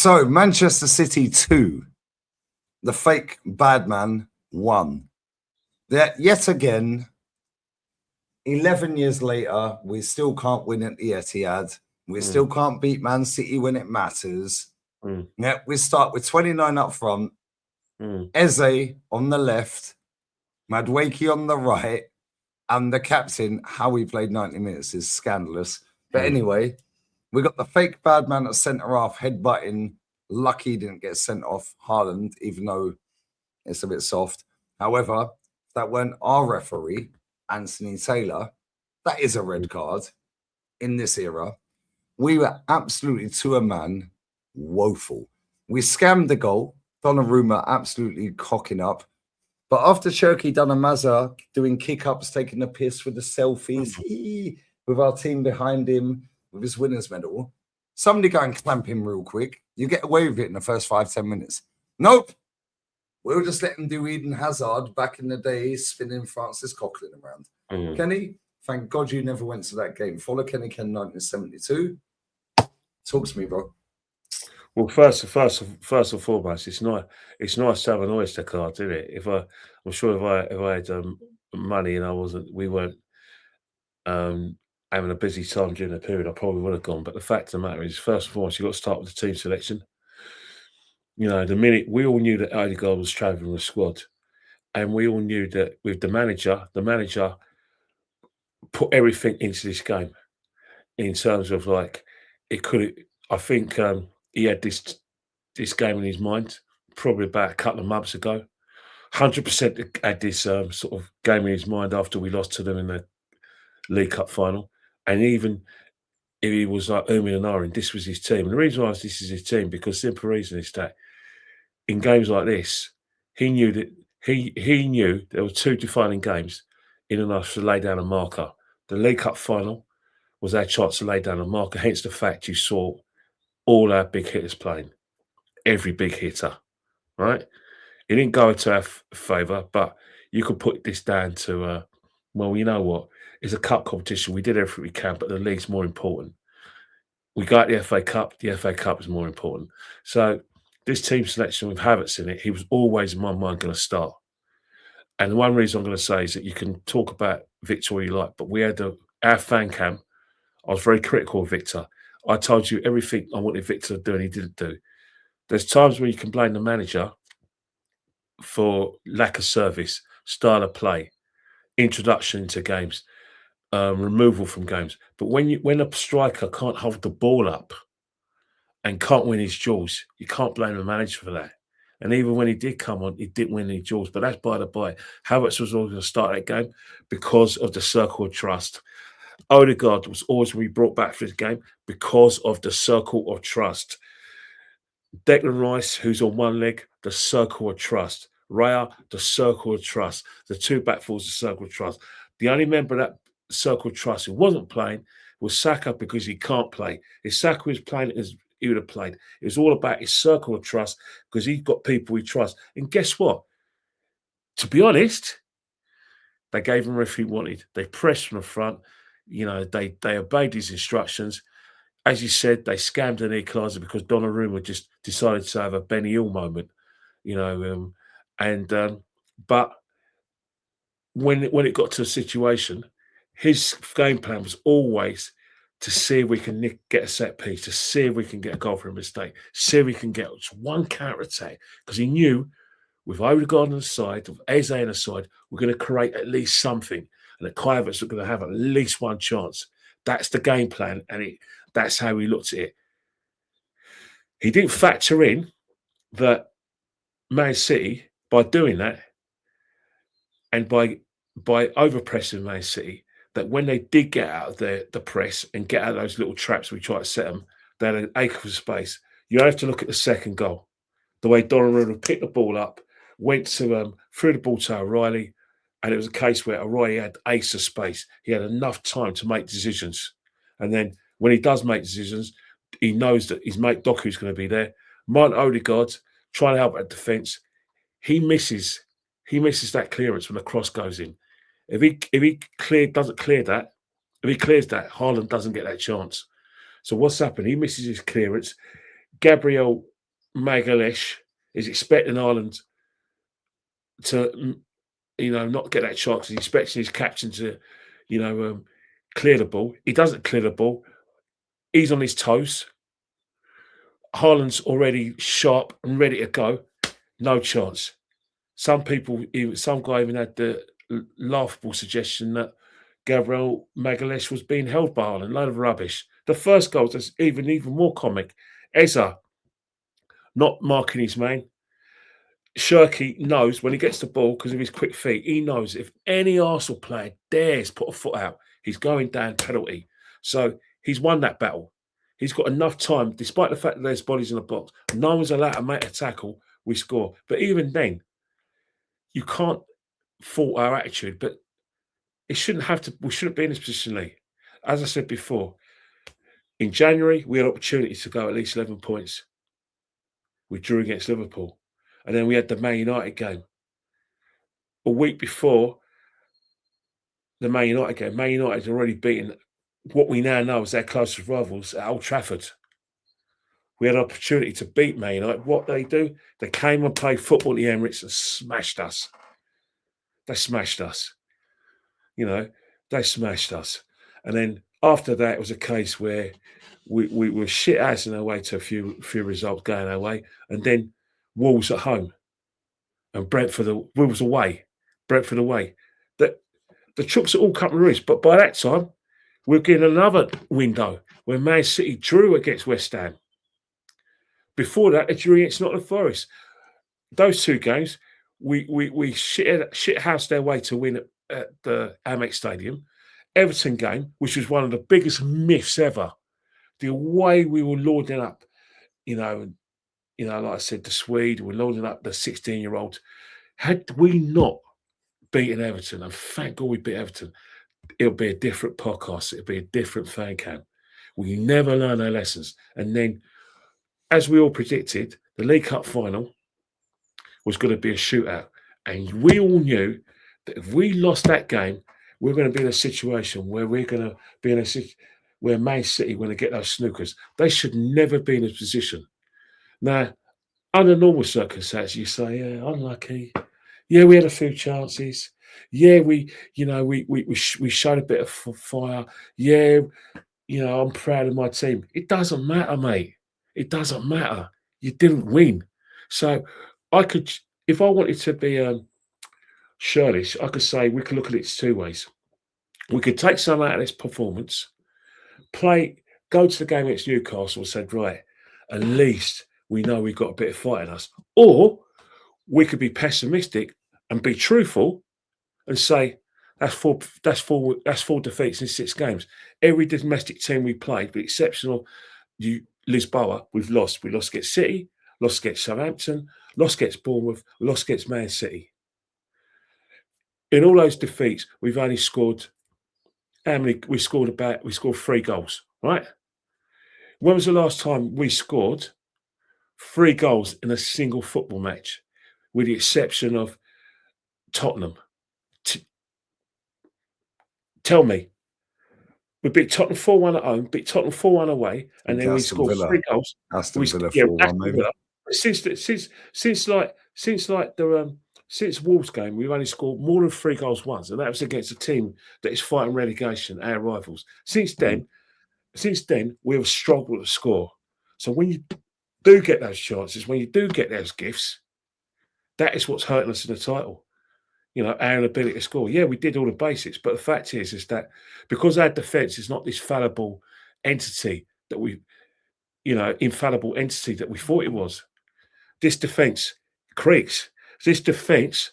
So Manchester City 2, the fake bad man 1. Yet again, 11 years later, we still can't win at the Etihad. We still can't beat Man City when it matters. Yeah, we start with 29 up front, Eze on the left, Madueke on the right, and the captain. How we played 90 minutes is scandalous. But anyway, we got the fake bad man at centre half, headbutting. Lucky he didn't get sent off, Haaland, even though it's a bit soft. However, that weren't our referee, Anthony Taylor. That is a red card in this era. We were absolutely to a man woeful. We scammed the goal. Donnarumma absolutely cocking up. But after Cherky done a Mazza doing kick-ups, taking the piss with the selfies, with our team behind him, with his winner's medal, somebody go and clamp him real quick. You get away with it in the first 5-10 minutes. Nope. We'll just let him do Eden Hazard back in the day, spinning Francis Coquelin around. Kenny, thank God you never went to that game. Follow Kenny Ken 1972. Talk to me, bro. Well, first and foremost, it's nice to have an Oyster card, isn't it? I'm sure if I had money and we weren't having a busy time during the period, I probably would have gone. But the fact of the matter is, first and foremost, you've got to start with the team selection. You know, the minute we all knew that Odegaard was travelling with the squad, and we all knew that with the manager put everything into this game in terms of like it could. I think he had this game in his mind probably about a couple of months ago. 100% had this sort of game in his mind after we lost to them in the League Cup final, and even if he was like and ahhing, this was his team. And the reason why this is his team, because simple reason is that in games like this, he knew that he knew there were two defining games in order to lay down a marker. The League Cup final was our chance to lay down a marker, hence the fact you saw all our big hitters playing, every big hitter, right? It didn't go to our favour, but you could put this down to, well, you know what? It's a cup competition. We did everything we can, but the league's more important. We got the FA Cup. The FA Cup is more important. So this team selection with Havertz in it, he was always in my mind going to start. And the one reason I'm going to say is that you can talk about Victor all you like, but we had our fan cam. I was very critical of Victor. I told you everything I wanted Victor to do and he didn't do. There's times when you can blame the manager for lack of service, style of play, introduction to games, removal from games. But when a striker can't hold the ball up and can't win his duels, you can't blame the manager for that. And even when he did come on, he didn't win any duels. But that's by the by. Havertz was always going to start that game because of the circle of trust. Odegaard was always going to be brought back for this game because of the circle of trust. Declan Rice, who's on one leg, the circle of trust. Raya, the circle of trust. The two back fours, the circle of trust. The only member of that circle of trust who wasn't playing was Saka because he can't play. If Saka was playing as he would have played. It was all about his circle of trust because he's got people he trusts. And guess what? To be honest, they gave him everything he wanted. They pressed from the front. You know, they obeyed his instructions. As you said, they scammed an equaliser because Donnarumma just decided to have a Benny Hill moment. You know, but when it got to a situation, his game plan was always to see if we can get a set piece, to see if we can get a goal for a mistake, see if we can get one counter attack, because he knew with Odegaard on the side, with Eze on the side, we're going to create at least something, and that Kai Havertz are going to have at least one chance. That's the game plan, and that's how he looked at it. He didn't factor in that Man City, by doing that, and by overpressing Man City, that when they did get out of the press and get out of those little traps we tried to set them, they had an acre of space. You have to look at the second goal. The way Donnarumma picked the ball up, went to threw the ball to O'Reilly, and it was a case where O'Reilly had ace of space. He had enough time to make decisions. And then when he does make decisions, he knows that his mate Doku's going to be there. Martin Odegaard trying to help at defence. He misses that clearance when the cross goes in. If he doesn't clear that, if he clears that, Haaland doesn't get that chance. So what's happened? He misses his clearance. Gabriel Magalhaes is expecting Ireland to, not get that shot because he's expecting his captain to, clear the ball. He doesn't clear the ball. He's on his toes. Haaland's already sharp and ready to go. No chance. Some guy even had the laughable suggestion that Gabriel Magalhaes was being held by Haaland. Load of rubbish. The first goal is even more comic. Eza not marking his man. Shirky knows when he gets the ball because of his quick feet. He knows if any Arsenal player dares put a foot out, he's going down penalty. So he's won that battle. He's got enough time, despite the fact that there's bodies in the box. No one's allowed to make a tackle. We score. But even then, you can't fault our attitude. But it shouldn't have to. We shouldn't be in this position, Lee. As I said before, in January we had opportunity to go at least 11 points. We drew against Liverpool. And then we had the Man United game. A week before the Man United game, Man United had already beaten what we now know as their closest rivals at Old Trafford. We had an opportunity to beat Man United. What they do? They came and played football at the Emirates and smashed us. They smashed us. They smashed us. And then after that, it was a case where we were shit ass in our way to a few results going our way. And then Wolves at home and Wolves away, Brentford away. The Chooks are all cut and loose. But by that time, we're getting another window where Man City drew against West Ham. Before that, they drew against Nottingham Forest. Those two games, we shit housed their way to win at the Amex Stadium. Everton game, which was one of the biggest myths ever. The way we were lording up, like I said, the Swede, we're loading up the 16-year-olds. Had we not beaten Everton, and thank God we beat Everton, it'll be a different podcast. It'll be a different fan camp. We never learn our lessons. And then, as we all predicted, the League Cup final was going to be a shootout. And we all knew that if we lost that game, we're going to be in a situation where we're going to be in a situation where Man City are going to get those snookers. They should never be in a position. Now, under normal circumstances, you say, yeah, unlucky. Yeah, we had a few chances. Yeah, we showed a bit of fire. Yeah, I'm proud of my team. It doesn't matter, mate. It doesn't matter. You didn't win. So if I wanted to be Shirley, I could say we could look at it two ways. We could take some out of this performance, go to the game against Newcastle and say, right, at least we know we've got a bit of fight in us. Or we could be pessimistic and be truthful and say that's four defeats in 6 games. Every domestic team we played, with the exception of Lisboa, we've lost. We lost against City, lost against Southampton, lost against Bournemouth, lost against Man City. In all those defeats, we've only scored we scored 3 goals, right? When was the last time we scored 3 goals in a single football match, with the exception of Tottenham? Tell me. We beat Tottenham 4-1 at home, beat Tottenham 4-1 away, and then we scored 3 goals. Aston Villa 4-1, maybe. Since Wolves game, we've only scored more than 3 goals once, and that was against a team that is fighting relegation, our rivals. Since then, we've struggled to score. So when you do get those chances, when you do get those gifts, that is what's hurting us in the title. Our inability to score. Yeah, we did all the basics, but the fact is that because our defence is not this infallible entity that we thought it was. This defence creaks. This defence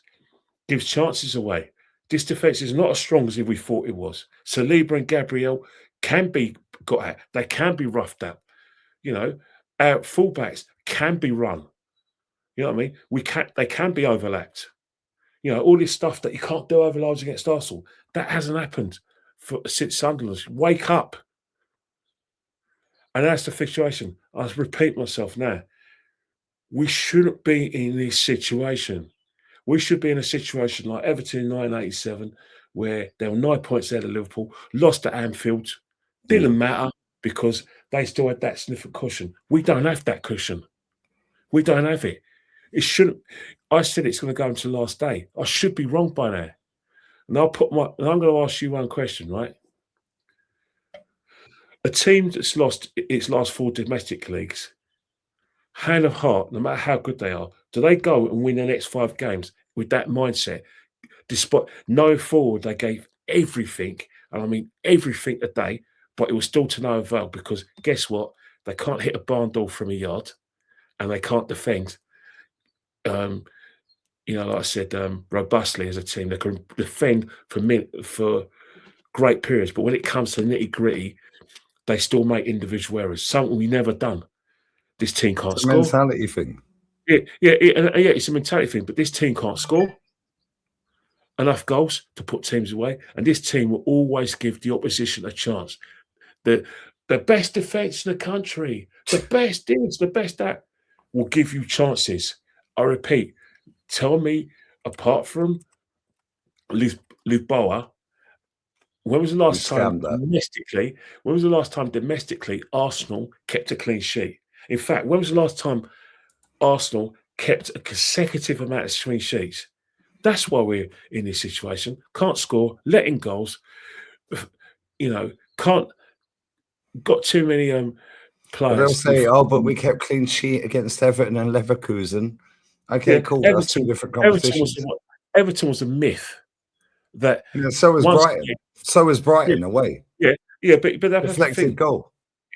gives chances away. This defence is not as strong as we thought it was. Saliba and Gabriel can be got at. They can be roughed up. Our fullbacks can be run. You know what I mean? They can be overlapped. All this stuff that you can't do overloads against Arsenal. That hasn't happened since Sunderland. Wake up. And that's the situation. I repeat myself now. We shouldn't be in this situation. We should be in a situation like Everton in 1987, where they were 9 points ahead of Liverpool, lost at Anfield. Didn't matter because they still had that sniff of cushion. We don't have that cushion. We don't have it. It shouldn't. I said it's going to go into the last day. I should be wrong by now. And I'm going to ask you one question, right? A team that's lost its last 4 domestic leagues, hand of heart, no matter how good they are, do they go and win the next 5 games with that mindset? Despite no forward, they gave everything, and I mean everything a day, but it was still to no avail because guess what? They can't hit a barn door from a yard, and they can't defend. Like I said, robustly as a team, they can defend for great periods, but when it comes to nitty gritty, they still make individual errors. Something we never done. This team can't It's a score. mentality thing. Yeah, it's a mentality thing. But this team can't score enough goals to put teams away, and this team will always give the opposition a chance. The best defense in the country, the best this, the best that, will give you chances. I repeat, tell me, apart from Lisboa, when was the last time domestically? When was the last time domestically Arsenal kept a clean sheet? In fact, when was the last time Arsenal kept a consecutive amount of clean sheets? That's why we're in this situation. Can't score, letting goals. Can't got too many players. They'll say, "Oh, but we kept clean sheet against Everton and Leverkusen." Okay, cool. That's 2 different competitions. Everton was a myth. That so was Brighton. So was Brighton away. Yeah, but that's reflected goal.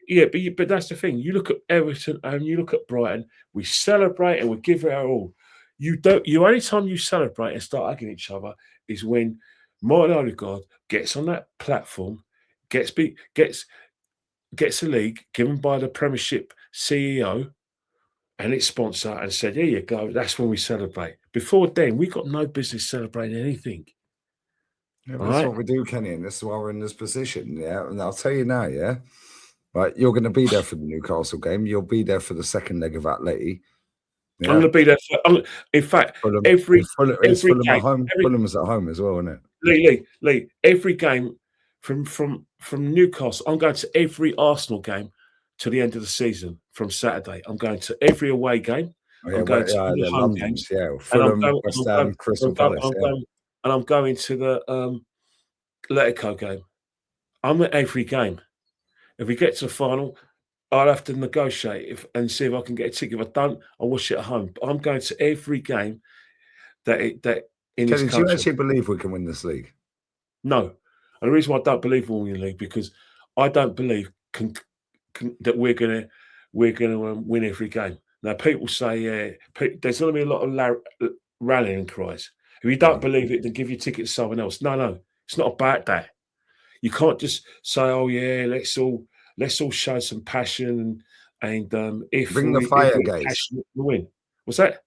Yeah, but that's the thing. You look at Everton and you look at Brighton. We celebrate and we give it our all. Only time you celebrate and start hugging each other is when Martin Odegaard gets on that platform, gets a league given by the Premiership CEO and its sponsor, and said, "Here you go." That's when we celebrate. Before then, we got no business celebrating anything. Yeah, that's what we do, Kenny, and this is why we're in this position. Yeah, and I'll tell you now, yeah, right, you're going to be there for the Newcastle game. You'll be there for the second leg of Atleti. Yeah. I'm going to be there. In fact, Fulham at home. Fulham's at home as well, isn't it? Lee, every game from Newcastle, I'm going to every Arsenal game to the end of the season from Saturday. I'm going to every away game. I'm going to all the home games. Yeah, Fulham, West Ham, Crystal Palace. And I'm going to the Atletico game. I'm at every game. If we get to the final, I'll have to negotiate and see if I can get a ticket. If I don't, I'll watch it at home. But I'm going to every game that in this country. Do you actually believe we can win this league? No. And the reason why I don't believe we'll win the league because I don't believe that we're gonna win every game. Now people say, there's going to be a lot of rallying cries. If you don't believe it, then give your ticket to someone else. No, it's not about that. You can't just say, "Oh yeah, let's all show some passion and if bring the fire, guys, we'll win." What's that?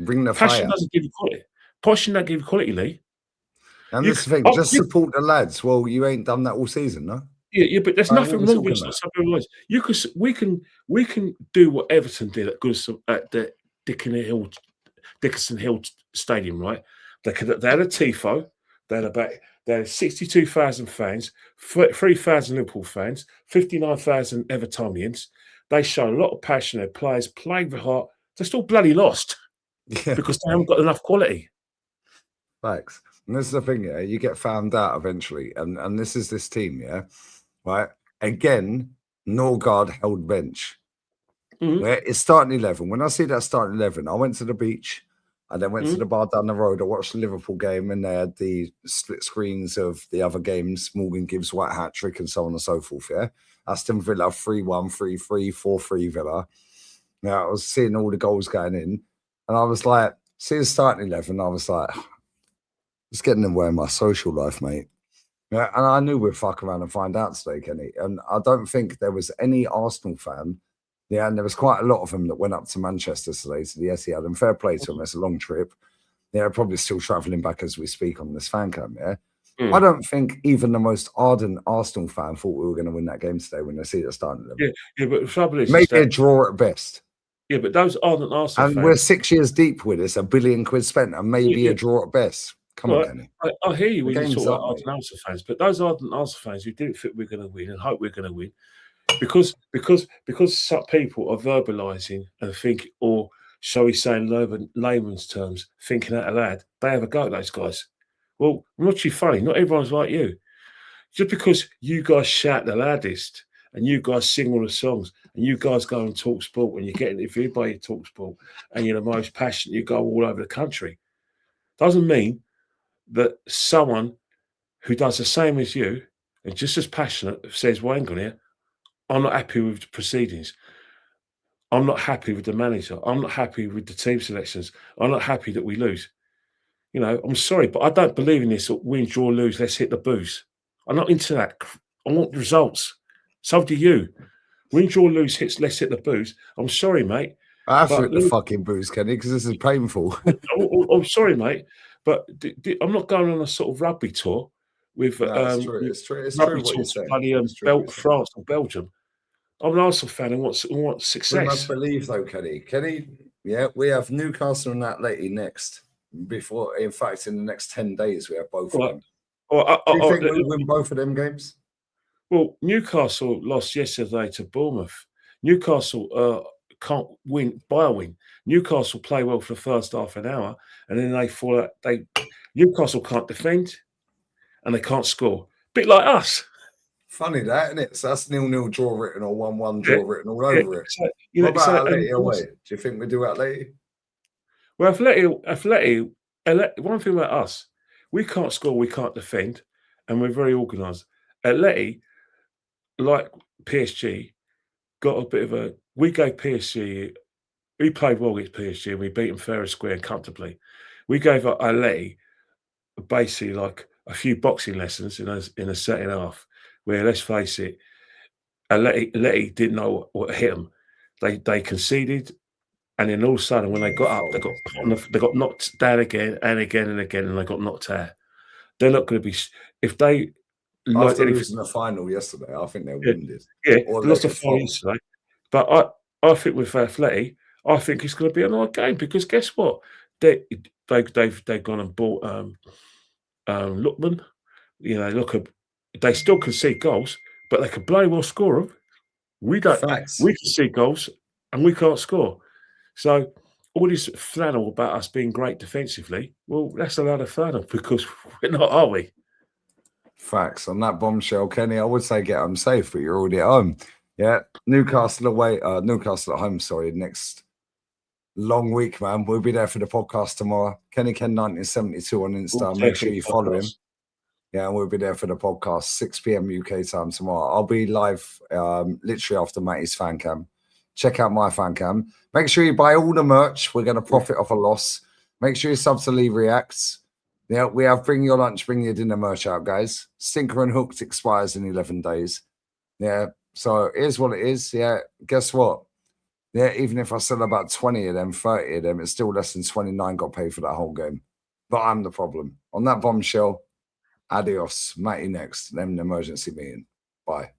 Bring the passion fire. Doesn't give you quality. Passion don't give you quality, Lee. And this thing, just support the lads. Well, you ain't done that all season, no? Yeah, but there's nothing wrong with it. We can do what Everton did at the Dickinson Hill Stadium, right? They had a tifo. They had 62,000 fans, 3,000 Liverpool fans, 59,000 Evertonians. They showed a lot of passion. Their players played with heart. They're still bloody lost because they haven't got enough quality. Thanks. And this is the thing, yeah. You get found out eventually, and this is this team, yeah. Right. Again, Norgard held bench. Where it's starting 11. When I see that starting 11, I went to the beach. I then went to the bar down the road. I watched the Liverpool game, and they had the split screens of the other games. Morgan Gibbs' white hat trick, and so on and so forth. Yeah, Aston Villa 3-1, 3-3, 4-3 Villa. Now I was seeing all the goals going in, and I was like, see the starting 11. I was like, it's getting in the way of my social life, mate. Yeah, and I knew we'd fuck around and find out today, Kenny. And I don't think there was any Arsenal fan. Yeah, and there was quite a lot of them that went up to Manchester today to the Etihad, and fair play to them. It's a long trip. They're probably still travelling back as we speak on this fan cam, yeah? I don't think even the most ardent Arsenal fan thought we were going to win that game today when they see the starting level. Yeah, but the trouble is... Maybe a draw at best. Yeah, but those ardent Arsenal fans... And we're 6 years deep with this, £1 billion spent, and maybe a draw at best. Come on, Kenny. I hear you when you talk about ardent Arsenal fans, but those ardent Arsenal fans who didn't think we're going to win and hope we're going to win, because some people are verbalising and think or shall we say in layman's terms, thinking out loud, they have a go at those guys. Well, I'm not too funny. Not everyone's like you. Just because you guys shout the loudest and you guys sing all the songs and you guys go and talk sport and you get interviewed by your talk sport and you're the most passionate, you go all over the country, doesn't mean that someone who does the same as you and just as passionate says, well, hang on here, I'm not happy with the proceedings. I'm not happy with the manager. I'm not happy with the team selections. I'm not happy that we lose. You know, I'm sorry, but I don't believe in this win, draw, lose, let's hit the booze. I'm not into that. I want results. So do you. Win, draw, lose, let's hit the booze. I'm sorry, mate. I have to But hit the fucking booze, Kenny, because this is painful. I'm sorry, mate. But I'm not going on a sort of rugby tour with No, it's true. It's true. It's rugby true what tour you're to saying. bloody It's true what you're saying. France or Belgium. I'm an Arsenal fan and want We success. must believe, though, Kenny. Kenny, yeah, we have Newcastle and Atleti next. Before, in fact, in the next 10 days, we have both of them. Do you think we'll win both of them games? Well, Newcastle lost yesterday to Bournemouth. Newcastle can't win by a win. Newcastle play well for the first half an hour, and then they fall out. Newcastle can't defend, and they can't score. Bit like us. Funny that, isn't it? So that's 0-0 draw written or 1-1 draw written all over it. So, what about Atleti away? Do you think we do Atleti? Well, Atleti, one thing about us, we can't score, we can't defend, and we're very organised. Atleti, like PSG, got a bit of a. We gave PSG. We played well against PSG and we beat them fair and square and comfortably. We gave Atleti basically like a few boxing lessons in a second half, where, let's face it, Atleti didn't know what hit them. They conceded, and then all of a sudden, when they got up, they got knocked down again and again and again, and they got knocked out. They're not going to be if they. After losing the final yesterday, I think they're winded. Yeah, they lost the final yesterday. But I think with Atleti, I think it's going to be another game because guess what? They've gone and bought Lookman. You know, they still concede goals, but they can bloody well score them. We don't. Facts. We can see goals and we can't score. So all this flannel about us being great defensively, well, that's a lot of flannel because we're not, are we? Facts. On that bombshell, Kenny, I would say get home safe, but you're already at home. Yeah, Newcastle away, Newcastle at home, sorry, next long week, man. We'll be there for the podcast tomorrow. Kenny Ken 1972 on Insta. Make sure you follow him. Yeah, and we'll be there for the podcast, 6 p.m. UK time tomorrow. I'll be live literally after Matty's fan cam. Check out my fan cam. Make sure you buy all the merch. We're going to profit off a loss. Make sure you sub to Lee Reacts. Yeah, we have Bring Your Lunch, Bring Your Dinner merch out, guys. Stinker and Hooked expires in 11 days. Yeah, so here's what it is. Yeah, guess what? Yeah, even if I sell about 20 of them, 30 of them, it's still less than 29 got paid for that whole game. But I'm the problem. On that bombshell, adios. Matty next. Then an emergency meeting. Bye.